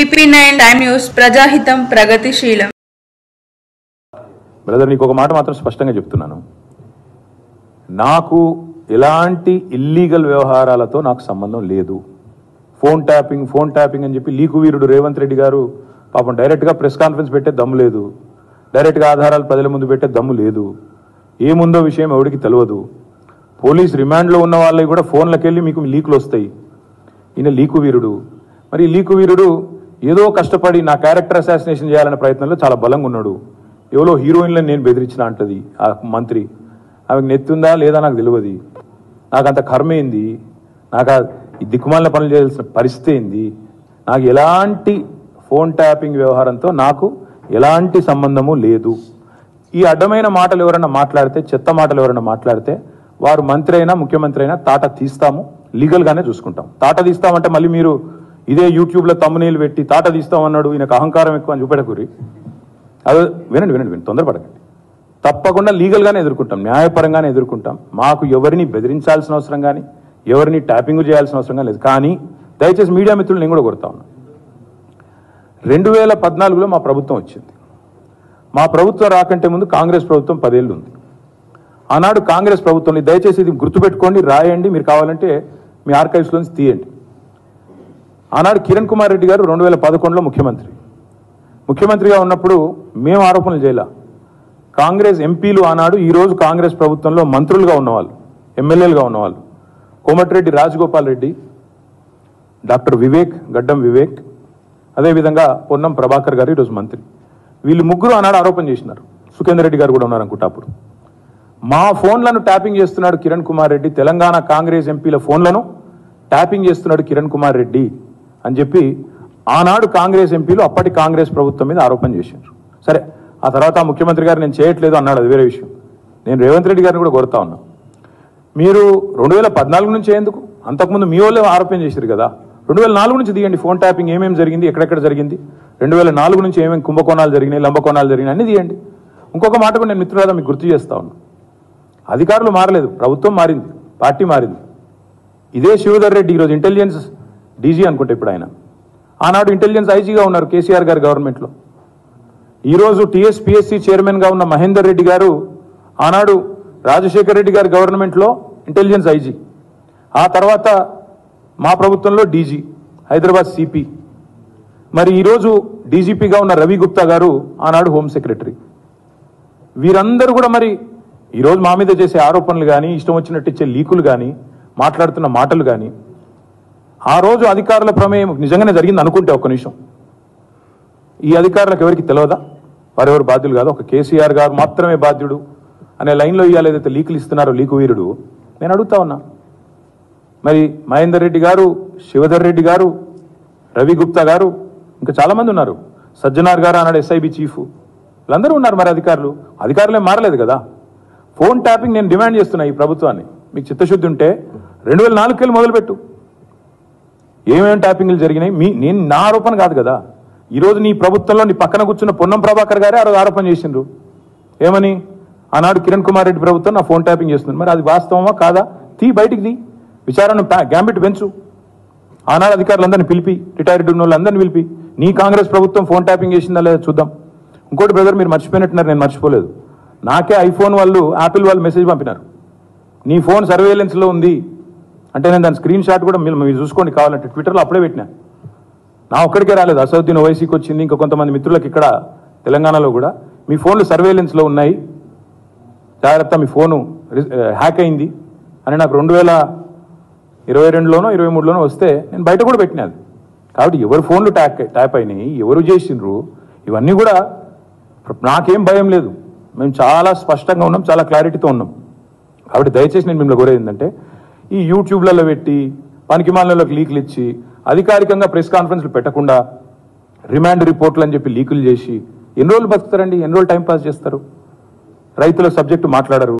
TP9 time news ప్రజాహితం ప్రగతిశీలం. Brother, నీకు ఒక మాట మాత్రం స్పష్టంగా చెప్తున్నాను. నాకు ఎలాంటి ఇల్లీగల్ వ్యవహారాలతో నాకు సంబంధం లేదు. ఫోన్ ట్యాపింగ్ అని చెప్పి లీకు వీరుడు రేవంత్ రెడ్డి గారు పాపం డైరెక్ట్గా ప్రెస్ కాన్ఫరెన్స్ పెట్టే దమ్ము లేదు, డైరెక్ట్గా ఆధారాలు ప్రజల ముందు పెట్టే దమ్ము లేదు. ఏముందో విషయం ఎవరికి తెలియదు. పోలీస్ రిమాండ్లో ఉన్న వాళ్ళకి కూడా ఫోన్లకు వెళ్ళి మీకు లీకులు వస్తాయి. ఈయన లీకు వీరుడు. మరి లీకు వీరుడు ఏదో కష్టపడి నా క్యారెక్టర్ అసాసినేషన్ చేయాలనే ప్రయత్నంలో చాలా బలంగా ఉన్నాడు. ఎవరో హీరోయిన్లను నేను బెదిరించిన అంటది ఆ మంత్రి. ఆమెకు నెత్తుందా లేదా నాకు తెలియదు. నాకు అంత కర్మ ఏంది, నాకు ఈ దిక్కుమాలిన పనులు చేయాల్సిన పరిస్థితి ఏంది. నాకు ఎలాంటి ఫోన్ ట్యాపింగ్ వ్యవహారంతో నాకు ఎలాంటి సంబంధము లేదు. ఈ అడ్డమైన మాటలు ఎవరైనా మాట్లాడితే, చెత్త మాటలు ఎవరైనా మాట్లాడితే వారు మంత్రి అయినా ముఖ్యమంత్రి అయినా తాట తీస్తాము, లీగల్గానే చూసుకుంటాం. తాట తీస్తామంటే మళ్ళీ మీరు ఇదే యూట్యూబ్లో తమ్మునీళ్ళు పెట్టి తాట తీస్తామన్నాడు ఈయనకు అహంకారం ఎక్కువ అని చూపెట్టకూరి. అదే వినండి, తొందరపడకండి. తప్పకుండా లీగల్గానే ఎదుర్కొంటాం, న్యాయపరంగానే ఎదుర్కొంటాం. మాకు ఎవరిని బెదిరించాల్సిన అవసరం కానీ ఎవరిని ట్యాపింగ్ చేయాల్సిన అవసరం కానీ లేదు. కానీ దయచేసి మీడియా మిత్రులు నేను కూడా కొడతా ఉన్నా. 2014లో మా ప్రభుత్వం వచ్చింది. మా ప్రభుత్వం రాకంటే ముందు కాంగ్రెస్ ప్రభుత్వం 10 ఏళ్ళు ఉంది. ఆనాడు కాంగ్రెస్ ప్రభుత్వంలో దయచేసి ఇది గుర్తుపెట్టుకోండి, రాయండి, మీరు కావాలంటే మీ ఆర్కైవ్స్లోంచి తీయండి. ఆనాడు కిరణ్ కుమార్ రెడ్డి గారు 2011లో ముఖ్యమంత్రిగా ఉన్నప్పుడు మేము ఆరోపణలు చేయాల. కాంగ్రెస్ ఎంపీలు ఆనాడు ఈరోజు కాంగ్రెస్ ప్రభుత్వంలో మంత్రులుగా ఉన్నవాళ్ళు, ఎమ్మెల్యేలుగా ఉన్నవాళ్ళు, కోమటిరెడ్డి రాజగోపాల్ రెడ్డి, డాక్టర్ గడ్డం వివేక్, అదేవిధంగా పొన్నం ప్రభాకర్ గారు ఈరోజు మంత్రి. వీళ్ళు ముగ్గురు ఆనాడు ఆరోపణ చేసినారు. సుఖేందర్ రెడ్డి గారు కూడా ఉన్నారు అనుకుంటా. అప్పుడు మా ఫోన్లను ట్యాపింగ్ చేస్తున్నాడు కిరణ్ కుమార్ రెడ్డి, తెలంగాణ కాంగ్రెస్ ఎంపీల ఫోన్లను ట్యాపింగ్ చేస్తున్నాడు కిరణ్ కుమార్ రెడ్డి అని చెప్పి ఆనాడు కాంగ్రెస్ ఎంపీలు అప్పటి కాంగ్రెస్ ప్రభుత్వం మీద ఆరోపణ చేశారు. సరే, ఆ తర్వాత ముఖ్యమంత్రి గారు నేను చేయట్లేదు అన్నాడు, అది వేరే విషయం. నేను రేవంత్ రెడ్డి గారిని కూడా కోరుతా ఉన్నా, మీరు 2014 నుంచి ఎందుకు, అంతకుముందు మీ వాళ్ళే ఆరోపణ చేశారు కదా, 2004 నుంచి తీయండి. ఫోన్ ట్యాపింగ్ ఏమేమి జరిగింది, ఎక్కడెక్కడ జరిగింది, 2004 నుంచి ఏమేమి కుంభకోణాలు జరిగినాయి, లంబకోణాలు జరిగినాయి అన్ని తీయండి. ఇంకొక మాట కూడా నేను మిత్రులారా మీకు గుర్తు చేస్తా ఉన్నా. అధికారులు మారలేదు, ప్రభుత్వం మారింది, పార్టీ మారింది. ఇదే శివధర్ రెడ్డి ఈరోజు ఇంటెలిజెన్స్ డీజీ అనుకుంటే ఇప్పుడు ఆయన, ఆనాడు ఇంటెలిజెన్స్ ఐజీగా ఉన్నారు కేసీఆర్ గారి గవర్నమెంట్లో. ఈరోజు టీఎస్పీఎస్సీ చైర్మన్గా ఉన్న మహేందర్ రెడ్డి గారు ఆనాడు రాజశేఖర్ రెడ్డి గారి గవర్నమెంట్లో ఇంటెలిజెన్స్ ఐజీ, ఆ తర్వాత మా ప్రభుత్వంలో డీజీ, హైదరాబాద్ సిపి. మరి ఈరోజు డీజీపీగా ఉన్న రవి గుప్తా గారు ఆనాడు హోమ్ సెక్రటరీ. వీరందరూ కూడా మరి ఈరోజు మా మీద చేసే ఆరోపణలు కానీ, ఇష్టం వచ్చినట్టు ఇచ్చే లీకులు కానీ, మాట్లాడుతున్న మాటలు కానీ, ఆ రోజు అధికారుల ప్రమేయం నిజంగానే జరిగింది అనుకుంటే ఒక్క నిమిషం, ఈ అధికారులకు ఎవరికి తెలియదా, వారెవరు బాధ్యులు కాదు, ఒక కేసీఆర్ గారు మాత్రమే బాధ్యుడు అనే లైన్లో ఇవాళ ఏదైతే లీకులు ఇస్తున్నారో లీకు వీరుడు, నేను అడుగుతా ఉన్నా. మరి మహేందర్ రెడ్డి గారు, శివధర్ రెడ్డి గారు, రవి గుప్తా గారు, ఇంకా చాలామంది ఉన్నారు, సజ్జనార్ గారు అన్నాడు ఎస్ఐబి చీఫ్, వీళ్ళందరూ ఉన్నారు. మరి అధికారులే మారలేదు కదా. ఫోన్ ట్యాపింగ్ నేను డిమాండ్ చేస్తున్నా ఈ ప్రభుత్వాన్ని, మీకు చిత్తశుద్ధి ఉంటే 2004 వెళ్ళి మొదలుపెట్టు, ఏమేమి ట్యాపింగ్లు జరిగినాయి. నేను నా ఆరోపణ కాదు కదా. ఈరోజు నీ ప్రభుత్వంలో నీ పక్కన కూర్చున్న పొన్నం ప్రభాకర్ గారే ఆ రోజు ఆరోపణ చేసిండ్రు. ఏమని, ఆనాడు కిరణ్ కుమార్ రెడ్డి ప్రభుత్వం నా ఫోన్ ట్యాపింగ్ చేస్తుంది. మరి అది వాస్తవమా కాదా, బయటికి తీ, విచారణ గ్యాంబిట్ పెంచు. ఆనాడు అధికారులందరినీ పిలిపి, రిటైర్డ్ ఉన్న వాళ్ళందరినీ పిలిపి, నీ కాంగ్రెస్ ప్రభుత్వం ఫోన్ ట్యాపింగ్ చేసిందా లేదా చూద్దాం. ఇంకోటి బ్రదర్, మీరు మర్చిపోయినట్టున్నారు, నేను మర్చిపోలేదు. నాకే ఐఫోన్ వాళ్ళు, యాపిల్ వాళ్ళు మెసేజ్ పంపినారు, నీ ఫోన్ సర్వేలెన్స్లో ఉంది అంటే. నేను దాని స్క్రీన్ షాట్ కూడా మీరు చూసుకోండి కావాలంటే, ట్విట్టర్లో అప్పుడే పెట్టినా. నా ఒక్కడికే రాలేదు, అసదుద్దీన్ ఓవైసీకి వచ్చింది, ఇంకా కొంతమంది మిత్రులకు ఇక్కడ తెలంగాణలో కూడా, మీ ఫోన్లు సర్వేలెన్స్లో ఉన్నాయి, జాగ్రత్త, మీ ఫోను హ్యాక్ అయింది అని నాకు 2022లోనో 2023లోనో వస్తే నేను బయట కూడా పెట్టినది. కాబట్టి ఎవరు ఫోన్లు ట్యాప్ అయినాయి, ఎవరు చేసిండ్రు, ఇవన్నీ కూడా నాకేం భయం లేదు. మేము చాలా స్పష్టంగా ఉన్నాం, చాలా క్లారిటీతో ఉన్నాం. కాబట్టి దయచేసి నేను మిమ్మల్ని కోరేది ఏంటంటే, ఈ యూట్యూబ్లలో పెట్టి పనికిమాలలోకి లీకులు ఇచ్చి అధికారికంగా ప్రెస్ కాన్ఫరెన్స్లు పెట్టకుండా రిమాండ్ రిపోర్ట్లు అని చెప్పి లీకులు చేసి ఎన్ని రోజులు బతుకుతారండి, ఎన్ని రోజులు టైం పాస్ చేస్తారు. రైతుల సబ్జెక్టు మాట్లాడరు.